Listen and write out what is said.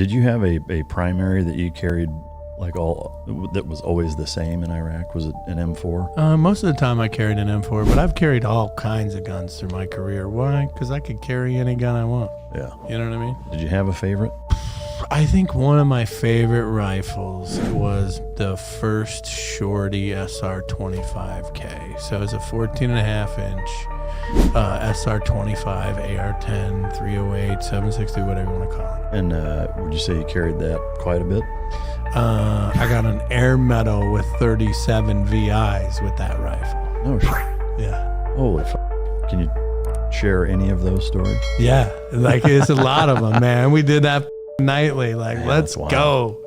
Did you have a primary that you carried like that was always the same in Iraq? Was it an M4? Most of the time I carried an M4, but I've carried all kinds of guns through my career. Why? Because I could carry any gun I want. Yeah. You know what I mean? Did you have a favorite? I think one of my favorite rifles was the first Shorty SR25K. So it was a 14.5-inch SR25, AR-10, 308, 760, whatever you want to call it. And would you say you carried that quite a bit? I got an air medal with 37 VIs with that rifle. Oh, shit. Yeah. Holy f***. Can you share any of those stories? Yeah. Like, it's a lot of them, man. We did that nightly. Like, Man, let's that's wild. go.